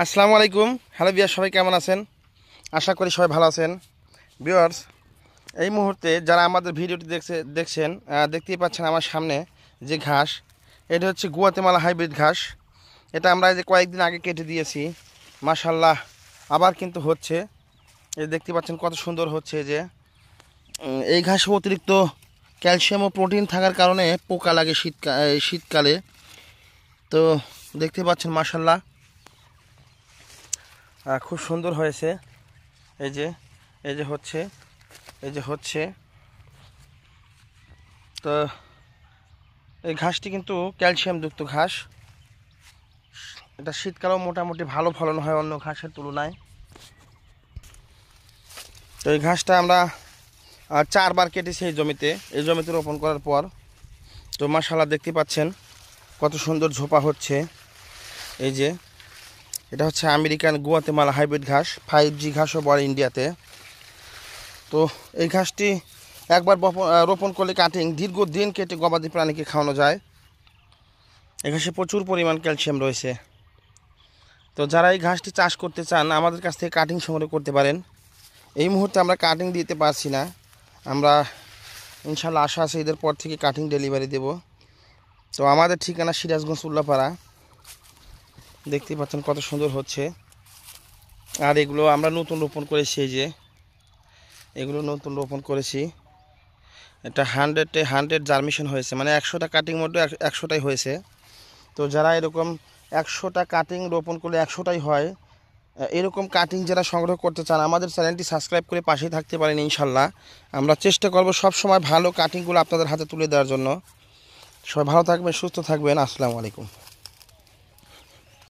আসসালামু আলাইকুম। Hello viewers, সবাই কেমন আছেন? আশা করি সবাই ভালো আছেন। ভিউয়ার্স, এই মুহূর্তে যারা আমাদের ভিডিওটি দেখছেন দেখতেই পাচ্ছেন আমার সামনে যে ঘাস, এটা হচ্ছে গুয়াতেমালা হাইব্রিড ঘাস। এটা আমরা এই যে কয়েকদিন আগে কেটে দিয়েছি। মাশাআল্লাহ, আবার কিন্তু হচ্ছে। এই দেখতে পাচ্ছেন কত সুন্দর হচ্ছে। যে এই ঘাসে অতিরিক্ত ক্যালসিয়াম ও প্রোটিন থাকার কারণে পোকা লাগে শীতকালে। তো দেখতে পাচ্ছেন মাশাআল্লাহ খুব সুন্দর হয়েছে। এই যে এই যে হচ্ছে এই যে হচ্ছে তো এই ঘাসটি কিন্তু ক্যালসিয়ামযুক্ত ঘাস। এটা শীতকালেও মোটামুটি ভালো ফলন হয় অন্য ঘাসের তুলনায়। তো এই ঘাসটা আমরা 4বার কেটেছি এই জমিতে রোপণ করার পর। তো মাশাআল্লাহ দেখতে পাচ্ছেন কত সুন্দর ঝোপা হচ্ছে। এই যে এটা হচ্ছে আমেরিকান গুয়াতেমালা হাইব্রিড ঘাস, 5G ঘাসও বলে ইন্ডিয়াতে। তো এই ঘাসটি একবার রোপণ করলে কাটিং দীর্ঘদিন কেটে গবাদি প্রাণীকে খাওয়ানো যায়। এই ঘাসে প্রচুর পরিমাণ ক্যালসিয়াম রয়েছে। তো যারা এই ঘাসটি চাষ করতে চান আমাদের কাছ থেকে কাটিং সংগ্রহ করতে পারেন। এই মুহূর্তে আমরা কাটিং দিতে পারছি না, আমরা ইনশাল্লাহ আশা আছে ঈদের পর থেকে কাটিং ডেলিভারি দেব। তো আমাদের ঠিকানা সিরাজগঞ্জ উল্লাপাড়া। দেখতেই পাচ্ছেন কত সুন্দর হচ্ছে। আর এগুলো আমরা নতুন রোপণ করেছি। এই যে এগুলো নতুন রোপণ করেছি। এটা 100-এ 100 জার্মিশন হয়েছে, মানে 100টা কাটিং মধ্যে 100টাই হয়েছে। তো যারা এরকম 100টা কাটিং রোপণ করলে 100টাই হয়, এরকম কাটিং যারা সংগ্রহ করতে চান আমাদের চ্যানেলটি সাবস্ক্রাইব করে পাশেই থাকতে পারেন। ইনশাল্লাহ আমরা চেষ্টা করব সব সময় ভালো কাটিংগুলো আপনাদের হাতে তুলে দেওয়ার জন্য। সবাই ভালো থাকবেন, সুস্থ থাকবেন। আসসালামু আলাইকুম।